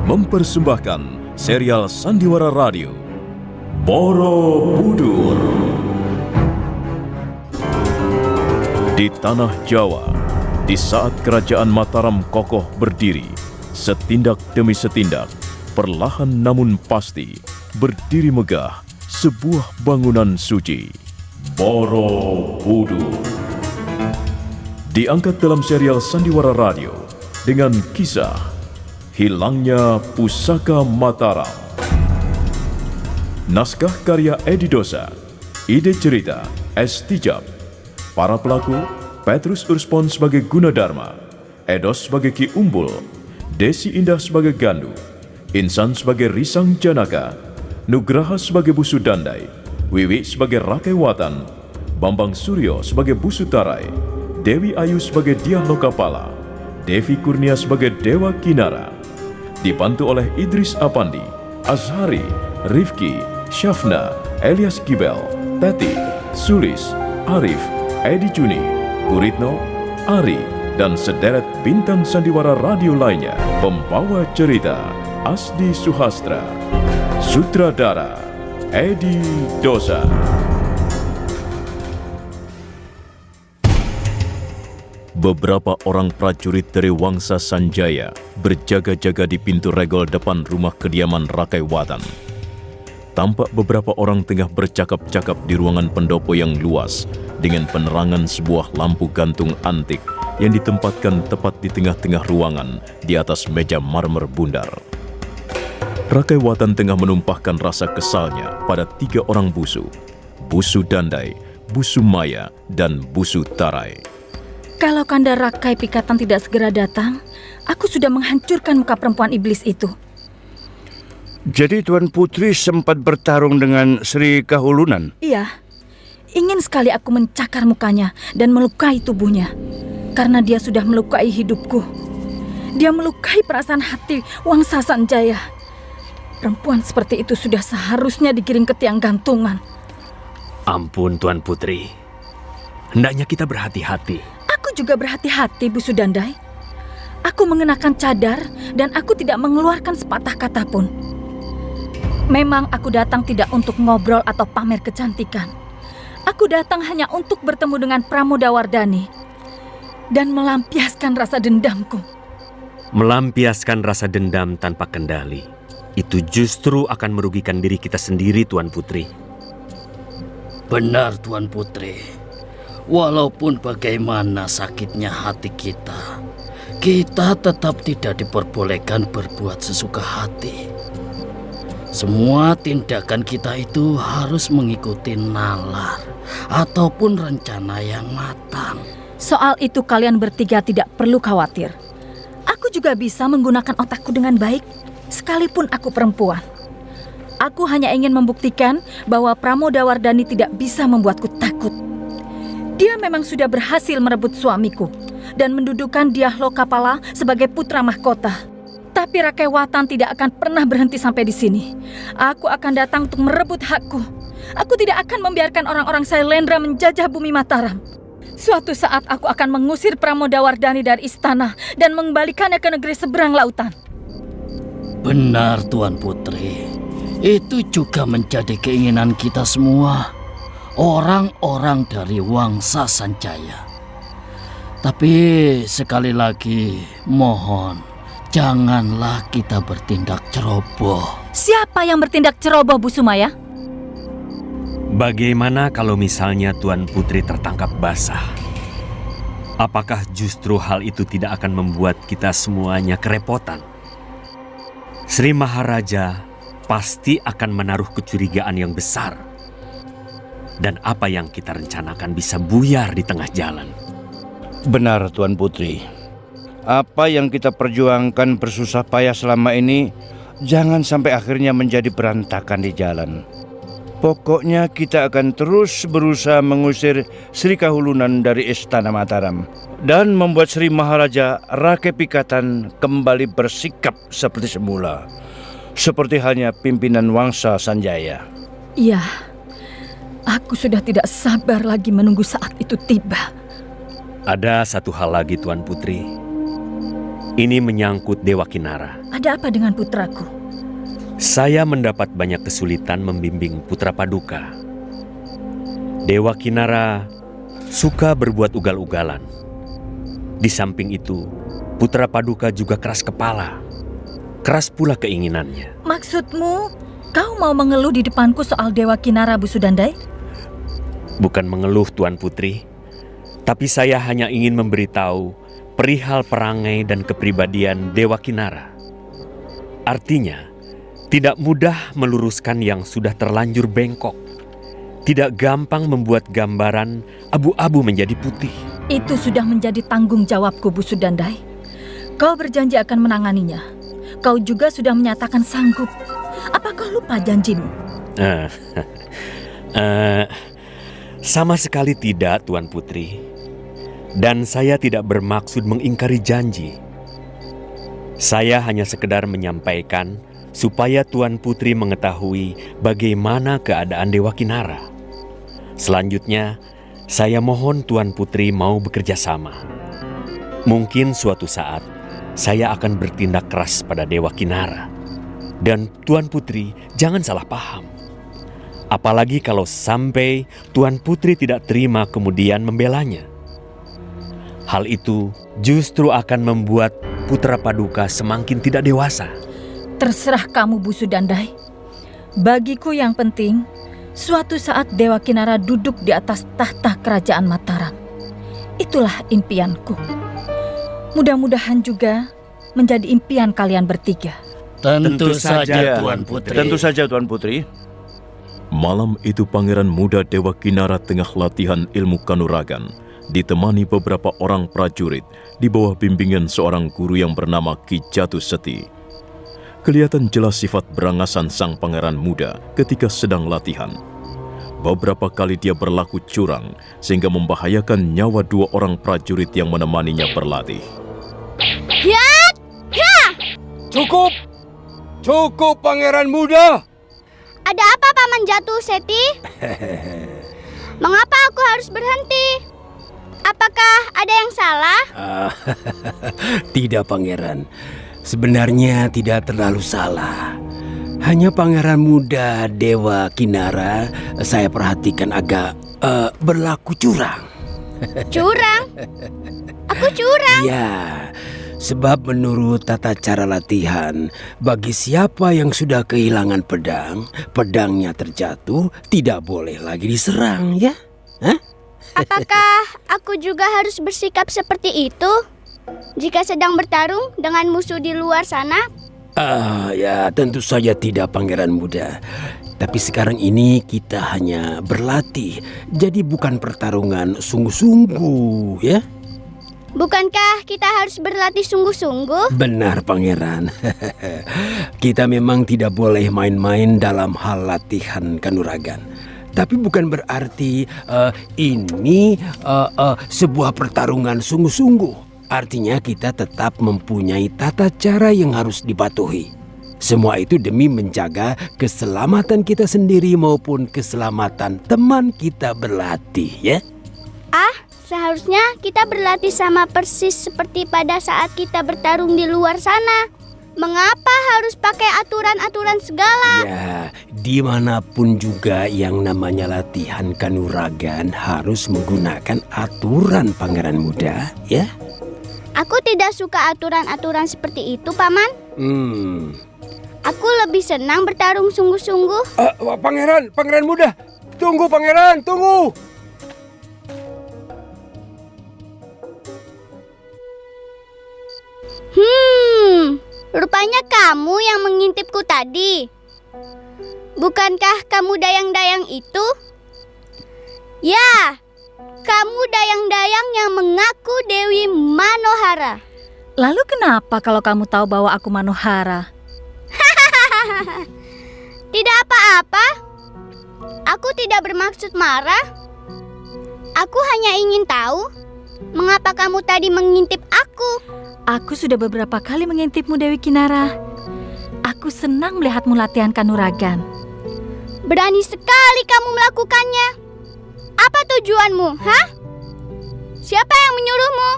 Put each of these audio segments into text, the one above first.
mempersembahkan serial Sandiwara Radio Borobudur. Di tanah Jawa, di saat kerajaan Mataram kokoh berdiri, setindak demi setindak, perlahan namun pasti, berdiri megah sebuah bangunan suci, Borobudur. Diangkat dalam serial Sandiwara Radio dengan kisah Hilangnya Pusaka Mataram. Naskah karya Edi Dosa, ide cerita S. Tijab. Para pelaku Petrus Urspon sebagai Gunadarma, Edos sebagai Ki Umbul, Desi Indah sebagai Gandu, Insan sebagai Risang Janaka, Nugraha sebagai Busu Dandai, Wiwi sebagai Rakai Watan, Bambang Suryo sebagai Busu Tarai, Dewi Ayu sebagai Diah Lokapala, Devi Kurnia sebagai Dewa Kinara. Dibantu oleh Idris Apandi, Azhari, Rifki, Syafna, Elias Gibel, Teti, Sulis, Arif, Edi Juni, Guritno, Ari, dan sederet bintang sandiwara radio lainnya. Pembawa cerita Asdi Suhastra, sutradara Edi Dosa. Beberapa orang prajurit dari Wangsa Sanjaya berjaga-jaga di pintu regol depan rumah kediaman Rakai Watan. Tampak beberapa orang tengah bercakap-cakap di ruangan pendopo yang luas dengan penerangan sebuah lampu gantung antik yang ditempatkan tepat di tengah-tengah ruangan di atas meja marmer bundar. Rakai Watan tengah menumpahkan rasa kesalnya pada 3 orang busu, Busu Dandai, Busu Maya, dan Busu Tarai. Kalau Kanda Rakai Pikatan tidak segera datang, aku sudah menghancurkan muka perempuan iblis itu. Jadi Tuan Putri sempat bertarung dengan Sri Kahulunan? Iya, ingin sekali aku mencakar mukanya dan melukai tubuhnya. Karena dia sudah melukai hidupku. Dia melukai perasaan hati Wangsa Sanjaya. Perempuan seperti itu sudah seharusnya digiring ke tiang gantungan. Ampun Tuan Putri, hendaknya kita berhati-hati. Aku juga berhati-hati, Busu Dandai. Aku mengenakan cadar dan aku tidak mengeluarkan sepatah kata pun. Memang aku datang tidak untuk ngobrol atau pamer kecantikan. Aku datang hanya untuk bertemu dengan Pramodawardhani dan melampiaskan rasa dendamku. Melampiaskan rasa dendam tanpa kendali, itu justru akan merugikan diri kita sendiri, Tuan Putri. Benar, Tuan Putri. Walaupun bagaimana sakitnya hati kita, kita tetap tidak diperbolehkan berbuat sesuka hati. Semua tindakan kita itu harus mengikuti nalar ataupun rencana yang matang. Soal itu kalian bertiga tidak perlu khawatir. Aku juga bisa menggunakan otakku dengan baik, sekalipun aku perempuan. Aku hanya ingin membuktikan bahwa Pramodawardhani tidak bisa membuatku takut. Dia memang sudah berhasil merebut suamiku dan mendudukan Diah Lokapala sebagai putra mahkota. Tapi Rakai Watan tidak akan pernah berhenti sampai di sini. Aku akan datang untuk merebut hakku. Aku tidak akan membiarkan orang-orang Sailendra menjajah bumi Mataram. Suatu saat aku akan mengusir Pramodawardhani dari istana dan mengembalikannya ke negeri seberang lautan. Benar, Tuan Putri. Itu juga menjadi keinginan kita semua. Orang-orang dari Wangsa Sanjaya. Tapi sekali lagi mohon, janganlah kita bertindak ceroboh. Siapa yang bertindak ceroboh, Bu Sumaya? Bagaimana kalau misalnya Tuan Putri tertangkap basah? Apakah justru hal itu tidak akan membuat kita semuanya kerepotan? Sri Maharaja pasti akan menaruh kecurigaan yang besar. Dan apa yang kita rencanakan bisa buyar di tengah jalan. Benar, Tuan Putri. Apa yang kita perjuangkan bersusah payah selama ini, jangan sampai akhirnya menjadi berantakan di jalan. Pokoknya kita akan terus berusaha mengusir Sri Kahulunan dari Istana Mataram dan membuat Sri Maharaja Rakai Pikatan kembali bersikap seperti semula. Seperti halnya pimpinan Wangsa Sanjaya. Iya. Aku sudah tidak sabar lagi menunggu saat itu tiba. Ada satu hal lagi, Tuan Putri. Ini menyangkut Dewa Kinara. Ada apa dengan putraku? Saya mendapat banyak kesulitan membimbing putra Paduka. Dewa Kinara suka berbuat ugal-ugalan. Di samping itu, putra Paduka juga keras kepala. Keras pula keinginannya. Maksudmu, kau mau mengeluh di depanku soal Dewa Kinara, Bu Sudandai? Bukan mengeluh, Tuan Putri. Tapi saya hanya ingin memberitahu perihal perangai dan kepribadian Dewa Kinara. Artinya, tidak mudah meluruskan yang sudah terlanjur bengkok. Tidak gampang membuat gambaran abu-abu menjadi putih. Itu sudah menjadi tanggung jawabku, Bu Sudandai. Kau berjanji akan menanganinya. Kau juga sudah menyatakan sanggup. Apa kau lupa janjimu? Sama sekali tidak, Tuan Putri. Dan saya tidak bermaksud mengingkari janji. Saya hanya sekedar menyampaikan supaya Tuan Putri mengetahui bagaimana keadaan Dewa Kinara. Selanjutnya, saya mohon Tuan Putri mau bekerja sama. Mungkin suatu saat saya akan bertindak keras pada Dewa Kinara. Dan Tuan Putri jangan salah paham. Apalagi kalau sampai Tuan Putri tidak terima kemudian membelanya. Hal itu justru akan membuat putra Paduka semakin tidak dewasa. Terserah kamu, Bu Sudandai. Bagiku yang penting, suatu saat Dewa Kinara duduk di atas tahta kerajaan Mataram. Itulah impianku. Mudah-mudahan juga menjadi impian kalian bertiga. Tentu saja, Tuan Putri. Tentu saja, Tuan Putri. Malam itu Pangeran Muda Dewa Kinara tengah latihan ilmu kanuragan, ditemani beberapa orang prajurit di bawah bimbingan seorang guru yang bernama Ki Jatuh Seti. Kelihatan jelas sifat berangasan sang pangeran muda ketika sedang latihan. Beberapa kali dia berlaku curang sehingga membahayakan nyawa dua orang prajurit yang menemaninya berlatih. Cukup! Cukup, Pangeran Muda! Ada apa, Paman Jatuh Seti? Mengapa aku harus berhenti? Apakah ada yang salah? Tidak, Pangeran. Sebenarnya tidak terlalu salah. Hanya Pangeran Muda Dewa Kinara saya perhatikan agak berlaku curang. Curang? Aku curang? Ya, sebab menurut tata cara latihan, bagi siapa yang sudah kehilangan pedang, pedangnya terjatuh, tidak boleh lagi diserang, ya? Hah? Apakah aku juga harus bersikap seperti itu jika sedang bertarung dengan musuh di luar sana? Ya tentu saja tidak, Pangeran Muda. Tapi sekarang ini kita hanya berlatih, jadi bukan pertarungan sungguh-sungguh, ya? Bukankah kita harus berlatih sungguh-sungguh? Benar, Pangeran. Kita memang tidak boleh main-main dalam hal latihan kanuragan. Tapi bukan berarti ini sebuah pertarungan sungguh-sungguh. Artinya kita tetap mempunyai tata cara yang harus dipatuhi. Semua itu demi menjaga keselamatan kita sendiri maupun keselamatan teman kita berlatih, ya? Seharusnya kita berlatih sama persis seperti pada saat kita bertarung di luar sana. Mengapa harus pakai aturan-aturan segala? Ya, dimanapun juga yang namanya latihan kanuragan harus menggunakan aturan, Pangeran Muda, ya? Aku tidak suka aturan-aturan seperti itu, Paman. Aku lebih senang bertarung sungguh-sungguh. Pangeran Muda, tunggu, Pangeran, tunggu. Rupanya kamu yang mengintipku tadi. Bukankah kamu dayang-dayang itu? Ya, kamu dayang-dayang yang mengaku Dewi Manohara. Lalu kenapa kalau kamu tahu bahwa aku Manohara? Tidak apa-apa. Aku tidak bermaksud marah. Aku hanya ingin tahu mengapa kamu tadi mengintip aku. Aku sudah beberapa kali mengintipmu, Dewi Kinara. Aku senang melihatmu latihan kanuragan. Berani sekali kamu melakukannya. Apa tujuanmu, hah? Siapa yang menyuruhmu?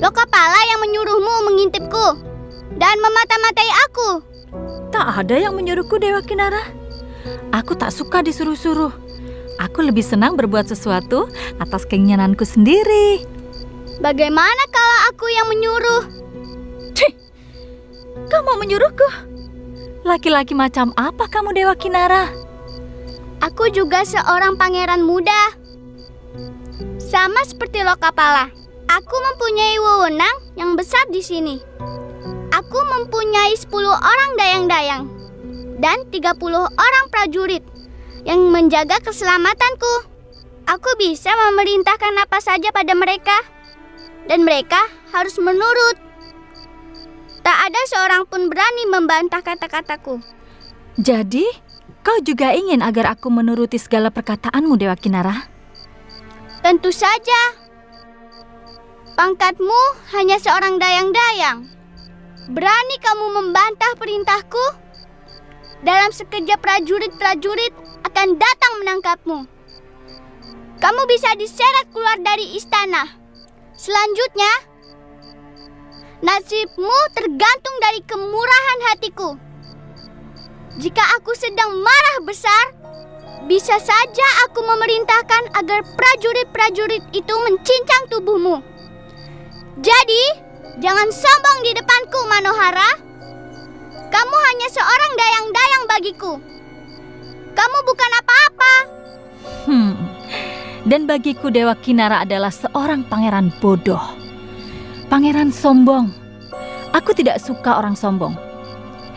Lokapala yang menyuruhmu mengintipku dan memata-matai aku. Tak ada yang menyuruhku, Dewa Kinara. Aku tak suka disuruh-suruh. Aku lebih senang berbuat sesuatu atas keinginanku sendiri. Bagaimana kalau aku yang menyuruh? Cih, kau mau menyuruhku? Laki-laki macam apa kamu, Dewa Kinara? Aku juga seorang pangeran muda. Sama seperti Lokapala. Aku mempunyai wewenang yang besar di sini. Aku mempunyai 10 orang dayang-dayang dan 30 orang prajurit yang menjaga keselamatanku. Aku bisa memerintahkan apa saja pada mereka dan mereka harus menurut. Tak ada seorang pun berani membantah kata-kataku. Jadi, kau juga ingin agar aku menuruti segala perkataanmu, Dewa Kinara? Tentu saja. Pangkatmu hanya seorang dayang-dayang. Berani kamu membantah perintahku? Dalam sekejap prajurit-prajurit akan datang menangkapmu. Kamu bisa diseret keluar dari istana. Selanjutnya, nasibmu tergantung dari kemurahan hatiku. Jika aku sedang marah besar, bisa saja aku memerintahkan agar prajurit-prajurit itu mencincang tubuhmu. Jadi, jangan sombong di depanku, Manohara. Kamu hanya seorang dayang-dayang bagiku. Kamu bukan apa-apa. Dan bagiku Dewa Kinara adalah seorang pangeran bodoh. Pangeran sombong. Aku tidak suka orang sombong.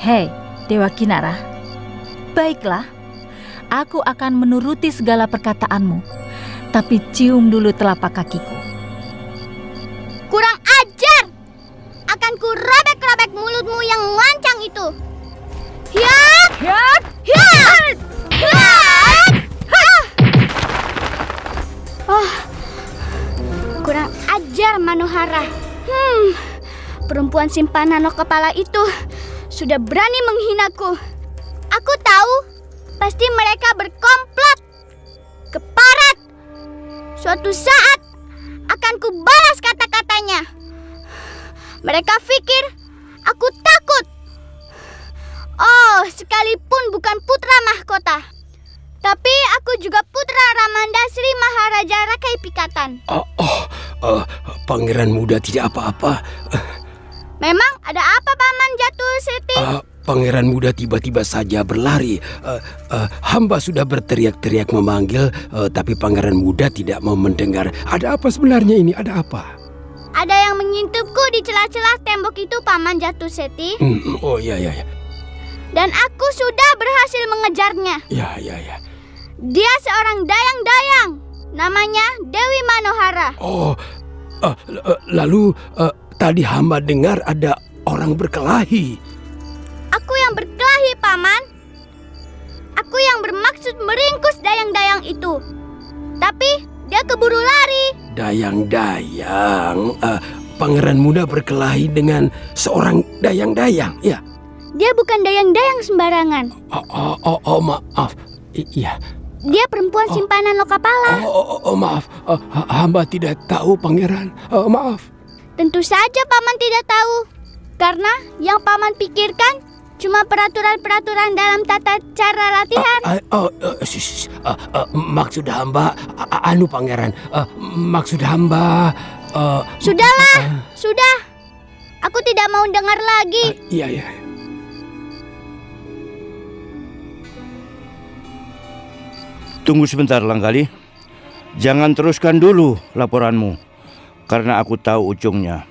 Hei, Dewa Kinara. Baiklah, aku akan menuruti segala perkataanmu. Tapi cium dulu telapak kakiku. Kurang ajar! Akan ku robek-robek mulutmu yang lancang itu. Hiat! Hiat! Hiat! Hiat! Oh, kurang ajar Manohara. Perempuan simpanan Lokapala itu sudah berani menghinaku. Aku tahu pasti mereka berkomplot. Keparat. Suatu saat akan ku balas kata-katanya. Mereka pikir aku takut. Oh, sekalipun bukan putra mahkota, tapi aku juga putra Ramanda Sri Maharaja Rakai Pikatan. Pangeran muda tidak apa-apa. Memang ada apa, Paman Jatuh Seti? Pangeran muda tiba-tiba saja berlari. Hamba sudah berteriak-teriak memanggil, tapi pangeran muda tidak mau mendengar. Ada apa sebenarnya ini? Ada apa? Ada yang mengintipku di celah-celah tembok itu, Paman Jatuh Seti. Oh ya. Dan aku sudah berhasil mengejarnya. Ya. Dia seorang dayang-dayang. Namanya Dewi Manohara. Lalu tadi hamba dengar ada orang berkelahi. Aku yang berkelahi, Paman. Aku yang bermaksud meringkus dayang-dayang itu. Tapi dia keburu lari. Dayang-dayang? Pangeran muda berkelahi dengan seorang dayang-dayang, ya? Dia bukan dayang-dayang sembarangan. Maaf. Iya. Dia perempuan simpanan Lokapala. Maaf. Hamba tidak tahu, Pangeran. Maaf. Tentu saja Paman tidak tahu. Karena yang Paman pikirkan cuma peraturan-peraturan dalam tata cara latihan. Maksud hamba, Pangeran. Maksud hamba. Sudahlah, sudah. Aku tidak mau dengar lagi. Iya. Tunggu sebentar, Langkali. Jangan teruskan dulu laporanmu, karena aku tahu ujungnya.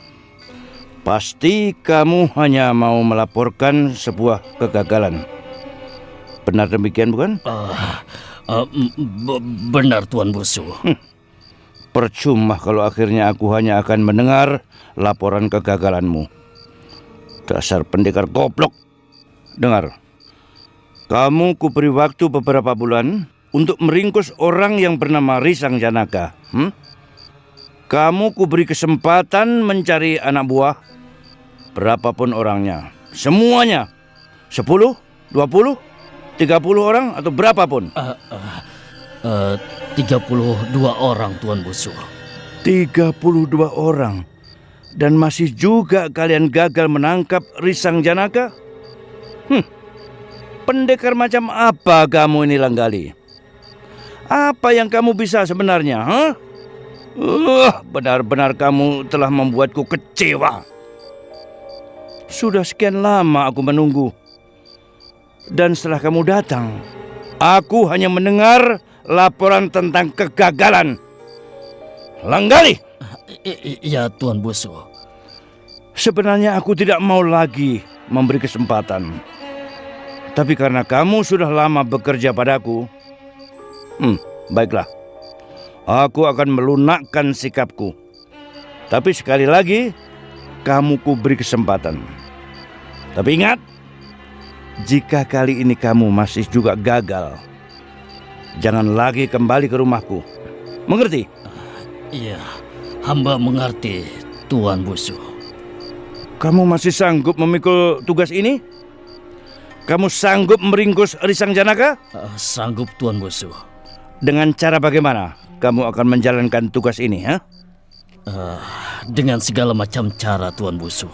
Pasti kamu hanya mau melaporkan sebuah kegagalan. Benar demikian, bukan? Benar, Tuan Busu. Percuma kalau akhirnya aku hanya akan mendengar laporan kegagalanmu. Dasar pendekar goblok. Dengar, kamu kuberi waktu beberapa bulan untuk meringkus orang yang bernama Risang Janaka. Kamu kuberi kesempatan mencari anak buah, berapapun orangnya. Semuanya. 10, 20, 30 orang atau berapapun. 32 orang, Tuan Busu. 32 orang. Dan masih juga kalian gagal menangkap Risang Janaka? Pendekar macam apa kamu ini, Langgali? Apa yang kamu bisa sebenarnya? Benar-benar kamu telah membuatku kecewa. Sudah sekian lama aku menunggu. Dan setelah kamu datang, aku hanya mendengar laporan tentang kegagalan. Langgali! Ya, Tuan Busu. Sebenarnya aku tidak mau lagi memberi kesempatan. Tapi karena kamu sudah lama bekerja padaku, baiklah. Aku akan melunakkan sikapku. Tapi sekali lagi, kamu kuberi kesempatan. Tapi ingat, jika kali ini kamu masih juga gagal, jangan lagi kembali ke rumahku. Mengerti? Iya, hamba mengerti, Tuan Busu. Kamu masih sanggup memikul tugas ini? Kamu sanggup meringkus Risang Janaka? Sanggup, Tuan Busu. Dengan cara bagaimana kamu akan menjalankan tugas ini, Dengan segala macam cara, Tuan Busu.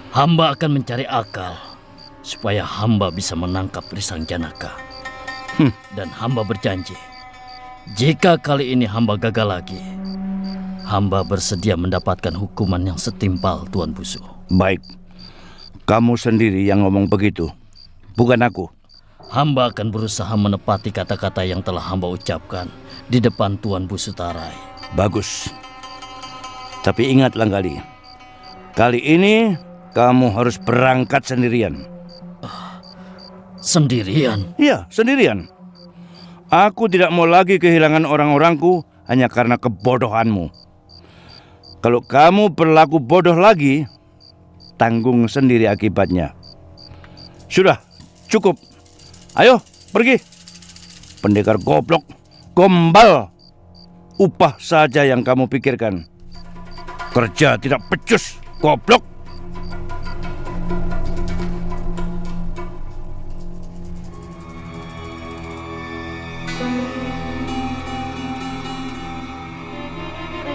Hamba akan mencari akal supaya hamba bisa menangkap Risang Janaka. Dan hamba berjanji, jika kali ini hamba gagal lagi, hamba bersedia mendapatkan hukuman yang setimpal, Tuan Busu. Baik, kamu sendiri yang ngomong begitu, bukan aku. Hamba akan berusaha menepati kata-kata yang telah hamba ucapkan di depan Tuan Busu Tarai. Bagus. Tapi ingat, Langgali, kali ini kamu harus berangkat sendirian. Sendirian? Iya, sendirian. Aku tidak mau lagi kehilangan orang-orangku hanya karena kebodohanmu. Kalau kamu berlaku bodoh lagi, tanggung sendiri akibatnya. Sudah, cukup. Ayo, pergi. Pendekar goblok, gombal. Upah saja yang kamu pikirkan. Kerja tidak becus, goblok.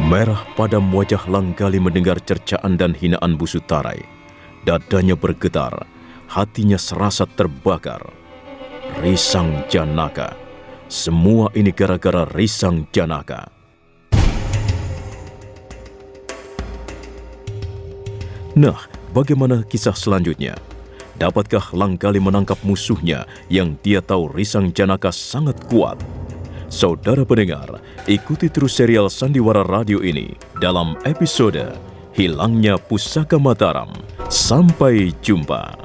Merah padam wajah Langgali mendengar cercaan dan hinaan Busu Tarai. Dadanya bergetar, hatinya serasa terbakar. Risang Janaka. Semua ini gara-gara Risang Janaka. Nah, bagaimana kisah selanjutnya? Dapatkah Langgali menangkap musuhnya yang dia tahu Risang Janaka sangat kuat? Saudara pendengar, ikuti terus serial Sandiwara Radio ini dalam episode Hilangnya Pusaka Mataram. Sampai jumpa.